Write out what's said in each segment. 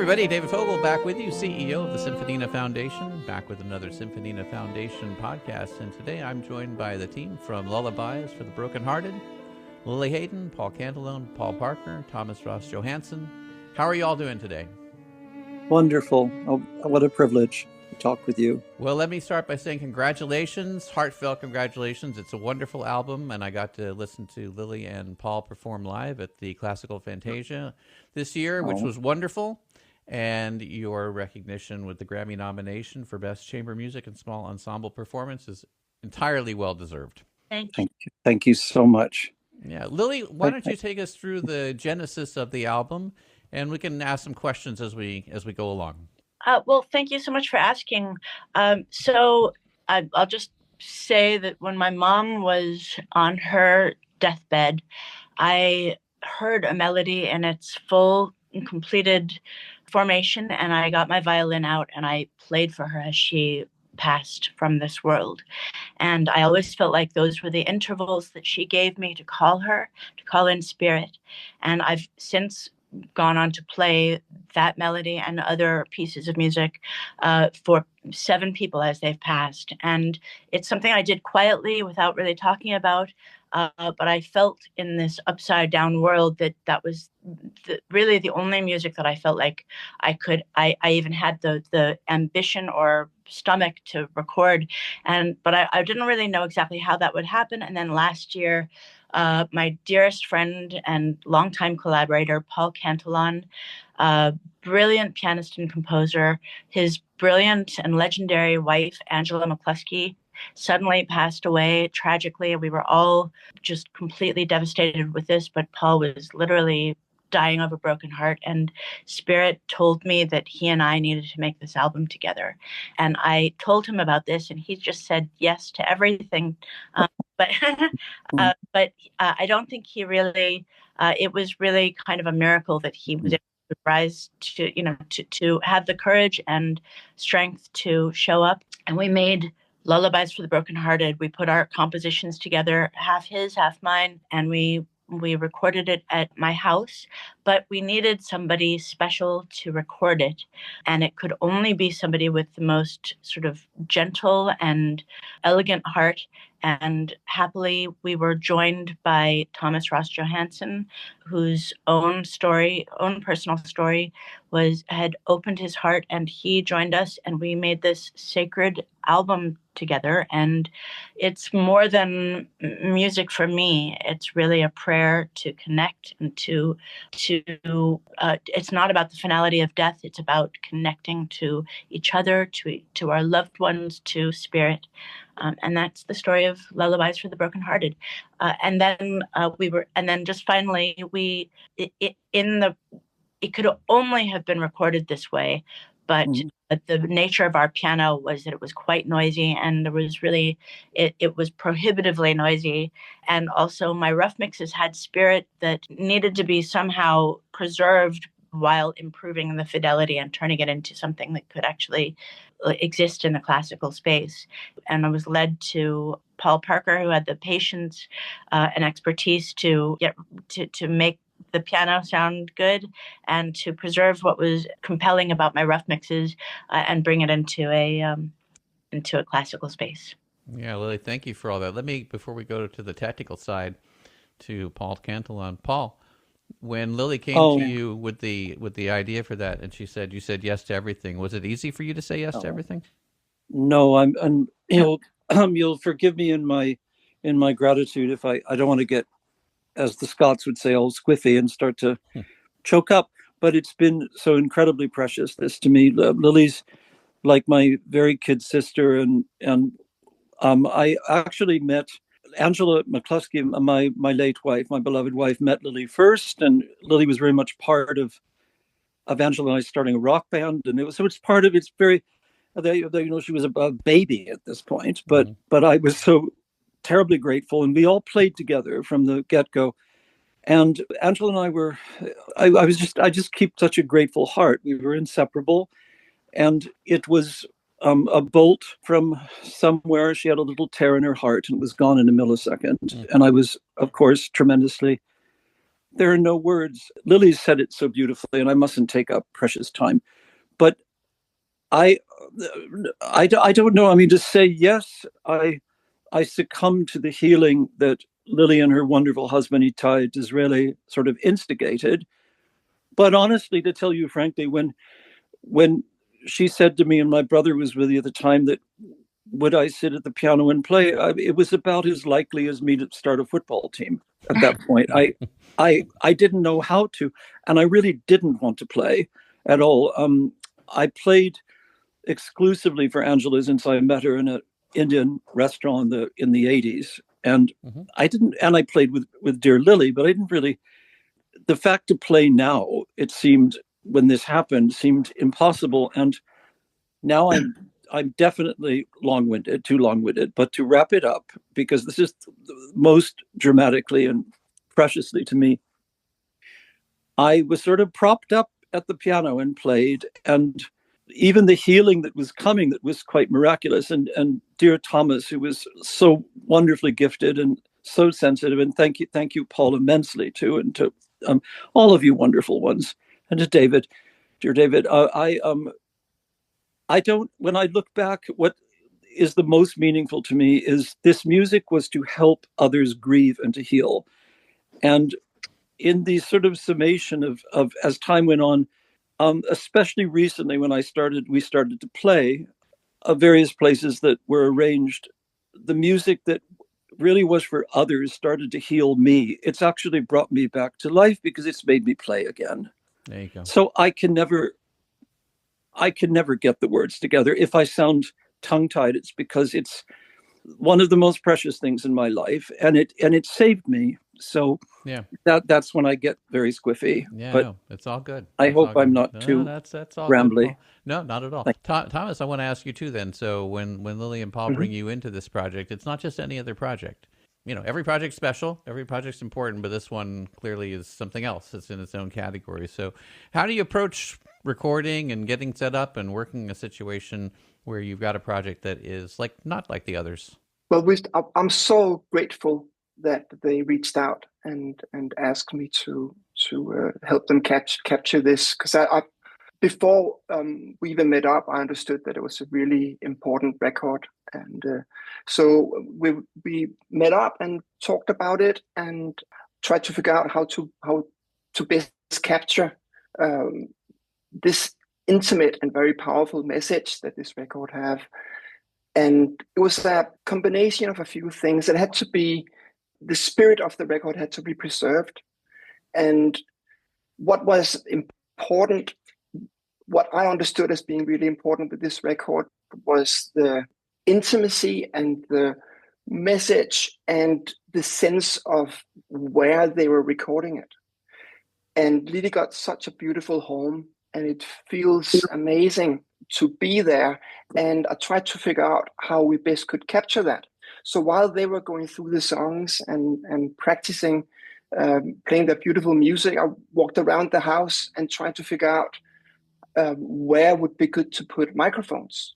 everybody, David Fogel back with you, CEO of the Symphonina Foundation, back with another Symphonina Foundation podcast. And today I'm joined by the team from Lullabies for the Brokenhearted, Lili Haydn, Paul Cantelon, Paul Parker, Ross Johansen. How are you all doing today? Wonderful. Oh, what a privilege to talk with you. Well, let me start by saying congratulations, heartfelt congratulations. It's a wonderful album, and I got to listen to Lili and Paul perform live at the Classical Fantasia this year, which was wonderful. And your recognition with the Grammy nomination for Best Chamber Music and Small Ensemble Performance is entirely well-deserved. Thank you. Thank you so much. Yeah. Lili, why don't you take us through the genesis of the album, and we can ask some questions as we go along. Well, thank you so much for asking. So I'll just say that when my mom was on her deathbed, I heard a melody in its full and completed formation, and I got my violin out and I played for her as she passed from this world. And I always felt like those were the intervals that she gave me to call in spirit. And I've since gone on to play that melody and other pieces of music for 7 people as they've passed. And it's something I did quietly without really talking about. But I felt in this upside down world that was really the only music that I felt like I could. I even had the ambition or stomach to record, but I didn't really know exactly how that would happen. And then last year, my dearest friend and longtime collaborator, Paul Cantelon, brilliant pianist and composer, his brilliant and legendary wife, Angela McCluskey, suddenly passed away tragically. We were all just completely devastated with this, but Paul was literally dying of a broken heart, and Spirit told me that he and I needed to make this album together. And I told him about this, and he just said yes to everything. But I don't think he really, it was really kind of a miracle that he was able to rise to have the courage and strength to show up. And we made Lullabies for the Brokenhearted. We put our compositions together, half his, half mine, and we recorded it at my house, but we needed somebody special to record it. And it could only be somebody with the most sort of gentle and elegant heart. And happily, we were joined by Ross Johansen, whose own personal story had opened his heart, and he joined us, and we made this sacred album together. And it's more than music for me. It's really a prayer to connect and to it's not about the finality of death. It's about connecting to each other, to our loved ones, to spirit. And that's the story of Lullabies for the Brokenhearted. And then just finally, it could only have been recorded this way, but the nature of our piano was that it was quite noisy, and there was really, it was prohibitively noisy. And also my rough mixes had spirit that needed to be somehow preserved while improving the fidelity and turning it into something that could actually exist in the classical space. And I was led to Paul Parker, who had the patience and expertise to make the piano sound good and to preserve what was compelling about my rough mixes and bring it into a classical space. Yeah, Lili, thank you for all that. Let me, before we go to the technical side, to Paul Cantelon. Paul, when Lili came to you with the idea for that, and you said yes to everything, was it easy for you to say yes to everything? No, you'll forgive me in my gratitude if I don't want to get, as the Scots would say, all squiffy and start to choke up. But it's been so incredibly precious, this to me. Lili's like my very kid sister, and I actually met Angela McCluskey, my late wife, my beloved wife, met Lili first, and Lili was very much part of Angela and I starting a rock band, and it's part of it's very, she was a baby at this point, but I was so terribly grateful, and we all played together from the get-go. And Angela and I were, I just keep such a grateful heart. We were inseparable, and it was a bolt from somewhere. She had a little tear in her heart and it was gone in a millisecond. And I was, of course, tremendously there are no words. Lili said it so beautifully, and I mustn't take up precious time, but I don't know. I mean, to say yes, I succumbed to the healing that Lili and her wonderful husband Itai Disraeli sort of instigated. But honestly, to tell you frankly, when she said to me, and my brother was with you at the time, that would I sit at the piano and play, it was about as likely as me to start a football team at that point. I didn't know how to, and I really didn't want to play at all. I played exclusively for Angela since I met her in an Indian restaurant in the 80s. And I played with dear Lili, but I didn't really, the fact to play now, it seemed, when this happened, seemed impossible. And now I'm definitely long-winded, too long-winded, but to wrap it up, because this is most dramatically and preciously to me, I was sort of propped up at the piano and played, and even the healing that was coming, that was quite miraculous. And dear Thomas, who was so wonderfully gifted and so sensitive, and thank you, Paul, immensely too, and to all of you wonderful ones, and to David, dear David. I don't, when I look back, what is the most meaningful to me is this music was to help others grieve and to heal. And in the sort of summation of as time went on, especially recently when we started to play various places that were arranged, the music that really was for others started to heal me. It's actually brought me back to life because it's made me play again. There you go. So I can never get the words together. If I sound tongue-tied, it's because it's one of the most precious things in my life, and it saved me. So yeah, that's when I get very squiffy. Yeah, but no, it's all good. I hope I'm not too that's all rambly. Good, no, not at all. Thomas, I want to ask you too. Then, so when Lili and Paul bring you into this project, it's not just any other project. You know, every project's special, every project's important, but this one clearly is something else. It's in its own category. So, how do you approach recording and getting set up and working a situation where you've got a project that is not like the others? Well, I'm so grateful that they reached out and asked me to help them capture this, because I before we even met up, I understood that it was a really important record, and so we met up and talked about it and tried to figure out how to best capture this intimate and very powerful message that this record have. And it was a combination of a few things. It had to be, the spirit of the record had to be preserved. And what was important, what I understood as being really important with this record, was the intimacy and the message and the sense of where they were recording it. And Lili got such a beautiful home, and it feels amazing to be there. And I tried to figure out how we best could capture that. So while they were going through the songs and practicing, playing their beautiful music, I walked around the house and tried to figure out where would be good to put microphones.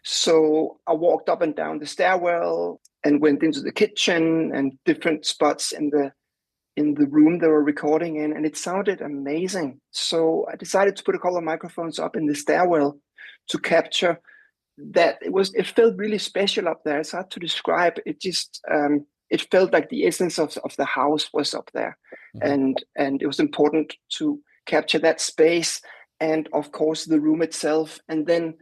So I walked up and down the stairwell and went into the kitchen and different spots in the room they were recording in, and it sounded amazing. So I decided to put a couple of microphones up in the stairwell to capture that. It felt really special up there. It's hard to describe. It just it felt like the essence of the house was up there, and it was important to capture that space, and of course the room itself. And then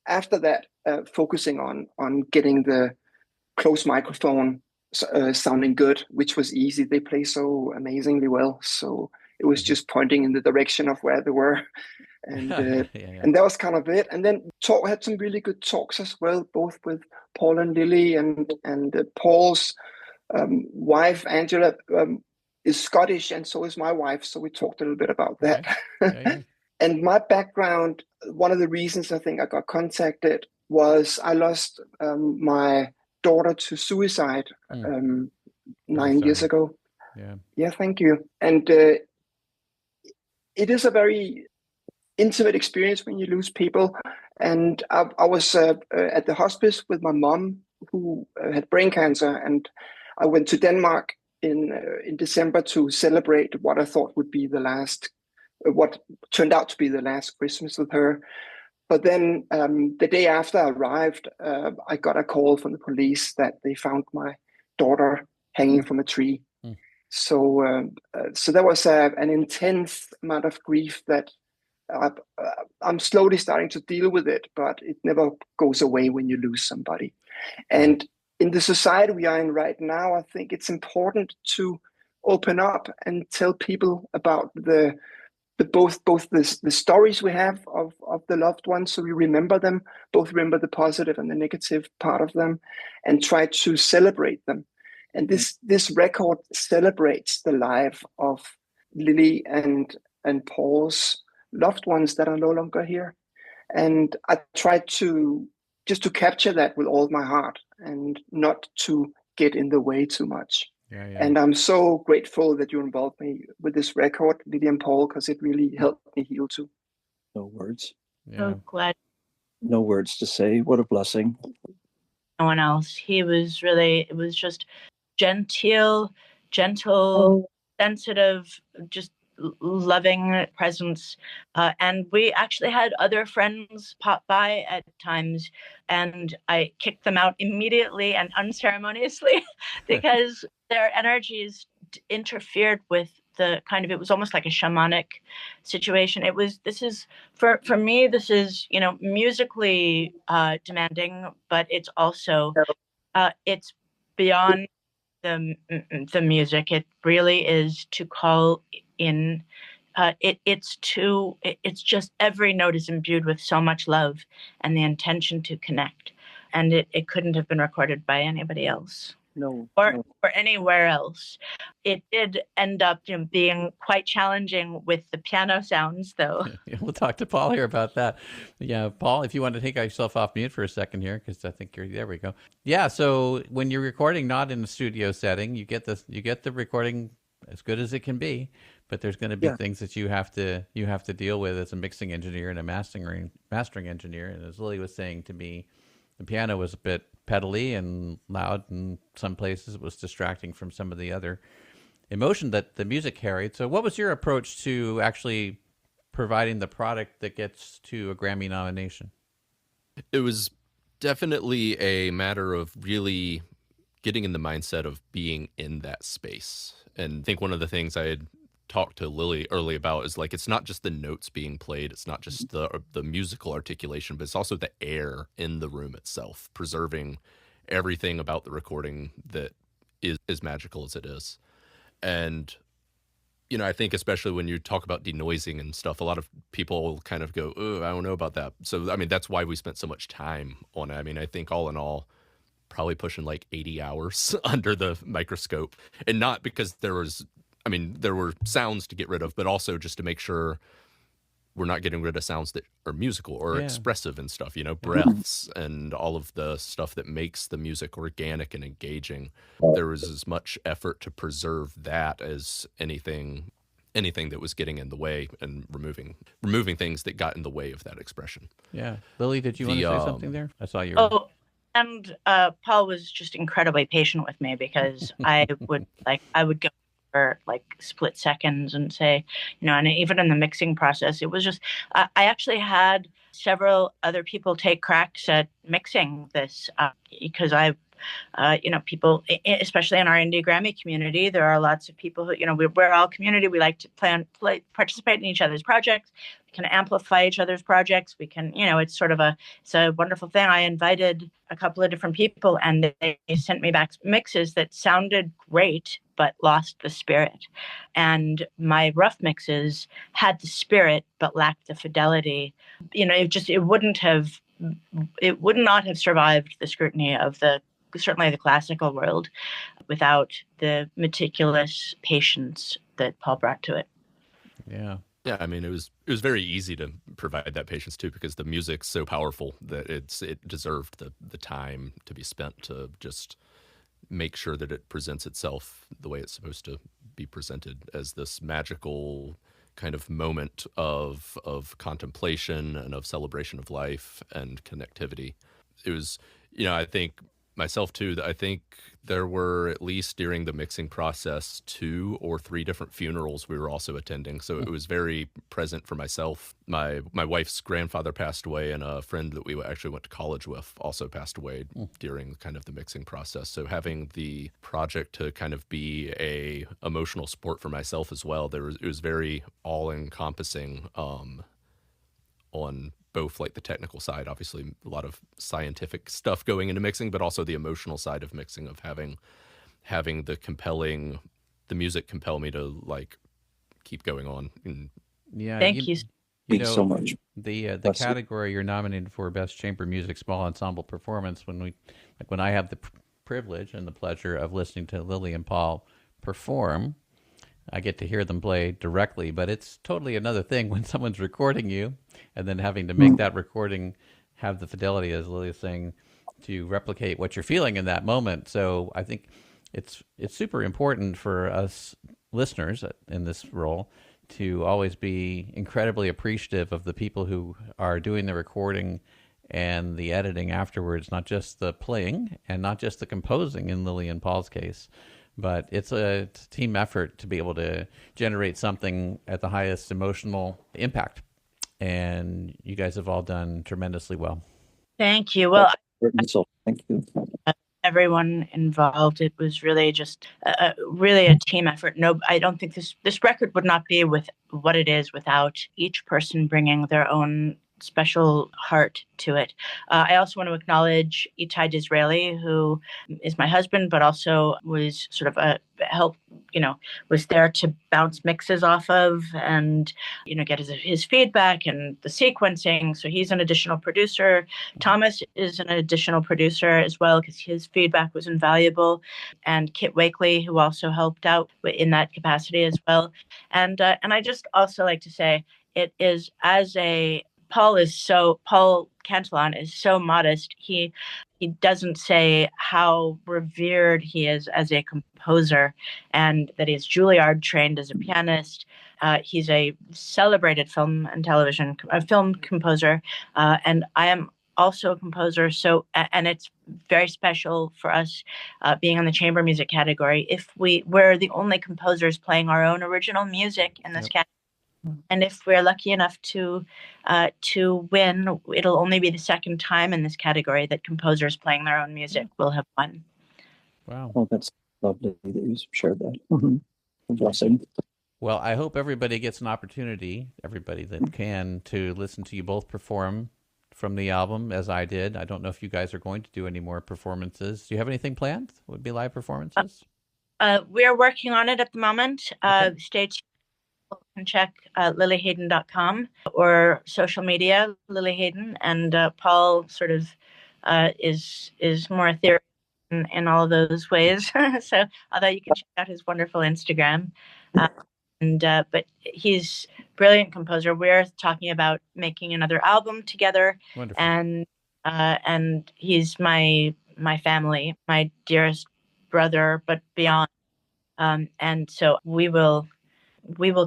after that, focusing on getting the close microphone sounding good, which was easy. They play so amazingly well, so it was just pointing in the direction of where they were, and and that was kind of it. And then had some really good talks as well, both with Paul and Lili, and Paul's wife Angela is Scottish, and so is my wife, so we talked a little bit about that. And my background, one of the reasons I think I got contacted was I lost my daughter to suicide 9 years ago. Yeah, thank you. And it is a very intimate experience when you lose people. And I was at the hospice with my mom, who had brain cancer, and I went to Denmark in December to celebrate what I thought would be what turned out to be the last Christmas with her. But then the day after I arrived, I got a call from the police that they found my daughter hanging from a tree. Mm. So that was an intense amount of grief that I'm slowly starting to deal with it, but it never goes away when you lose somebody. And in the society we are in right now, I think it's important to open up and tell people about both the stories we have of the loved ones, so we remember them, both remember the positive and the negative part of them, and try to celebrate them. And this record celebrates the life of Lili and Paul's loved ones that are no longer here. And I tried to capture that with all my heart and not to get in the way too much. Yeah. And I'm so grateful that you involved me with this record, Lili and Paul, because it really helped me heal too. No words. Yeah. So glad. No words to say. What a blessing. No one else. It was just gentle, sensitive, just loving presence. And we actually had other friends pop by at times, and I kicked them out immediately and unceremoniously because their energies interfered with it was almost like a shamanic situation. For me, this is, musically demanding, but it's also, it's beyond the music. It really is to call in, it's just every note is imbued with so much love and the intention to connect. And it couldn't have been recorded by anybody else. Or anywhere else. It did end up being quite challenging with the piano sounds, though. Yeah, we'll talk to Paul here about that. Yeah, Paul, if you want to take yourself off mute for a second here, because I think there we go. Yeah, so when you're recording not in a studio setting, you get the recording as good as it can be, but there's going to be things that you have to deal with as a mixing engineer and a mastering engineer. And as Lili was saying to me, the piano was a bit pedally and loud in some places. It was distracting from some of the other emotion that the music carried. So what was your approach to actually providing the product that gets to a Grammy nomination? It was definitely a matter of really getting in the mindset of being in that space. And I think one of the things I had talked to Lili early about is it's not just the notes being played, it's not just the musical articulation, but it's also the air in the room itself, preserving everything about the recording that is as magical as it is. And I think especially when you talk about denoising and stuff, a lot of people kind of go, oh, I don't know about that. So that's why we spent so much time on it. I think all in all, probably pushing 80 hours under the microscope, and not because there were sounds to get rid of, but also just to make sure we're not getting rid of sounds that are musical or expressive and stuff, breaths and all of the stuff that makes the music organic and engaging. There was as much effort to preserve that as anything that was getting in the way, and removing things that got in the way of that expression. Yeah. Lili, did you want to say something there? I saw you. And Paul was just incredibly patient with me, because I would go for split seconds and say, and even in the mixing process, it was just, I actually had several other people take cracks at mixing this, because people, especially in our indie Grammy community, there are lots of people who, we're all community. We like to participate in each other's projects. We can amplify each other's projects. We can, it's a wonderful thing. I invited a couple of different people, and they sent me back mixes that sounded great, but lost the spirit. And my rough mixes had the spirit, but lacked the fidelity. It would not have survived the scrutiny of certainly the classical world without the meticulous patience that Paul brought to it. Yeah. Yeah, it was very easy to provide that patience too, because the music's so powerful that it deserved the time to be spent to just make sure that it presents itself the way it's supposed to be presented, as this magical kind of moment of contemplation and of celebration of life and connectivity. It was, I think myself too, I think there were, at least during the mixing process, 2 or 3 different funerals we were also attending. So it was very present for myself. My wife's grandfather passed away, and a friend that we actually went to college with also passed away during kind of the mixing process. So having the project to kind of be a emotional support for myself as well, it was very all encompassing on both like the technical side, obviously a lot of scientific stuff going into mixing, but also the emotional side of mixing, of having the music compel me to like keep going on. And Yeah, Thank you. Thanks so much. The Bless you. category you're nominated for, Best Chamber Music Small Ensemble Performance. When I have the privilege and the pleasure of listening to Lili and Paul perform, I get to hear them play directly, but it's totally another thing when someone's recording you and then having to make that recording have the fidelity, as Lili is saying, to replicate what you're feeling in that moment. So I think it's super important for us listeners in this role to always be incredibly appreciative of the people who are doing the recording and the editing afterwards, not just the playing and not just the composing in Lili and Paul's case. But it's a team effort to be able to generate something at the highest emotional impact. And you guys have all done tremendously well. Thank you. Well, So thank you. everyone involved, it was really just really a team effort. No, I don't think this record would not be with what it is without each person bringing their own special heart to it. I also want to acknowledge Itai Disraeli, who is my husband, but also was sort of a help, was there to bounce mixes off of and, get his feedback and the sequencing. So he's an additional producer. Thomas is an additional producer as well, because his feedback was invaluable. And Kit Wakely, who also helped out in that capacity as well. And I just also like to say, it is Paul Cantelon is so modest. He doesn't say how revered he is as a composer, and that he is Juilliard trained as a pianist. He's a celebrated film composer, and I am also a composer. So, and it's very special for us being on the chamber music category. If we're the only composers playing our own original music in this category. And if we're lucky enough to win, it'll only be the second time in this category that composers playing their own music will have won. Wow. Oh, that's lovely that you shared that. Mm-hmm. Blessing. Well, I hope everybody gets an opportunity, everybody that can, to listen to you both perform from the album, as I did. I don't know if you guys are going to do any more performances. Do you have anything planned? Would be live performances? We're working on it at the moment. Okay. Stay tuned. You can check lilihayden.com or social media, Lili Haydn, and Paul sort of is more ethereal in all of those ways. So although you can check out his wonderful Instagram, but he's a brilliant composer. We're talking about making another album together. Wonderful. And he's my family, my dearest brother, but beyond. And so we will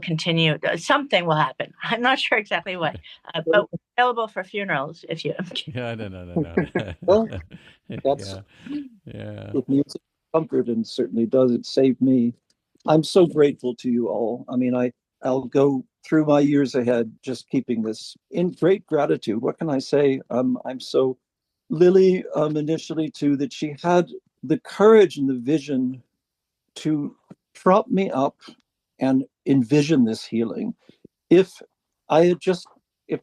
continue. Something will happen. I'm not sure exactly what, but we're available for funerals if you. Yeah, no. Well, that's with music comfort, and certainly does. It saved me. I'm so grateful to you all. I mean, I'll go through my years ahead just keeping this in great gratitude. What can I say? I'm so Lili initially too, that she had the courage and the vision to prop me up and envision this healing. If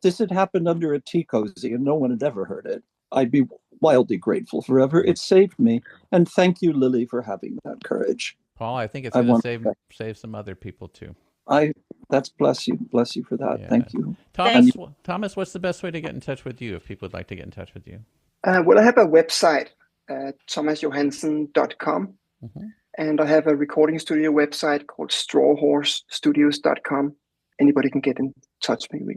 this had happened under a tea cozy and no one had ever heard it, I'd be wildly grateful forever. It saved me. And thank you, Lili, for having that courage. Paul, I think it's going to save some other people too. That's bless you for that. Yeah. Thank you. Thomas, what's the best way to get in touch with you if people would like to get in touch with you? Well, I have a website, thomasjohansen.com. Mm-hmm. And I have a recording studio website called strawhorsestudios.com. Anybody can get in touch with me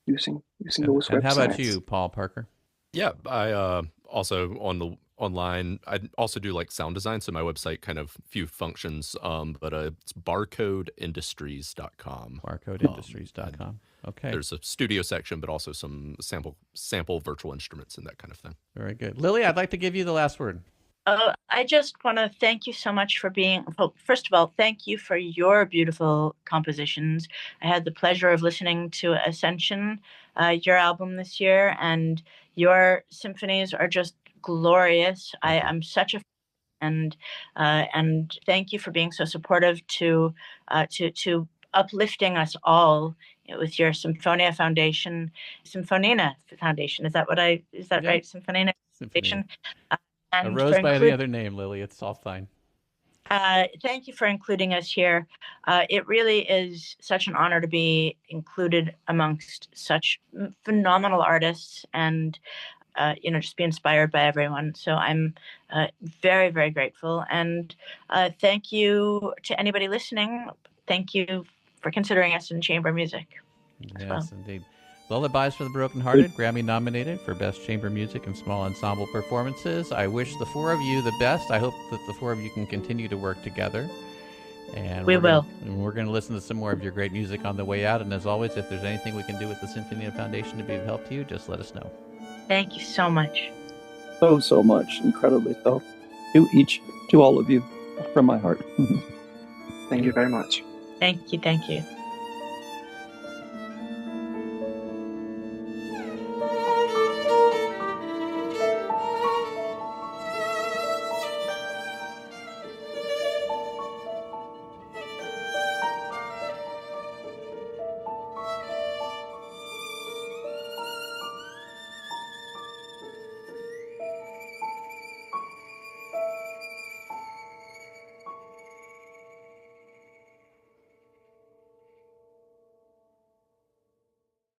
using those websites. And how about you, Paul Parker? Yeah, I also on the online. I also do like sound design, so my website kind of few functions, but it's barcodeindustries.com. Barcodeindustries.com. Okay. There's a studio section, but also some sample virtual instruments and that kind of thing. Very good. Lili, I'd like to give you the last word. I just want to thank you so much for being, well, first of all, thank you for your beautiful compositions. I had the pleasure of listening to Ascension, your album this year, and your symphonies are just glorious. I'm such a fan, and thank you for being so supportive to uplifting us all with your Symphonina Foundation. Is that right? Symphonina Foundation. I rose by any other name, Lili. It's all fine. Thank you for including us here. It really is such an honor to be included amongst such phenomenal artists and, just be inspired by everyone. So I'm very, very grateful. And thank you to anybody listening. Thank you for considering us in chamber music. Yes, indeed. Lullabies for the Brokenhearted, Grammy-nominated for Best Chamber Music and Small Ensemble Performances. I wish the four of you the best. I hope that the four of you can continue to work together. And we're going to listen to some more of your great music on the way out. And as always, if there's anything we can do with the Symphonina Foundation to be of help to you, just let us know. Thank you so much. So much. Incredibly so. To all of you, from my heart. Thank you very much. Thank you.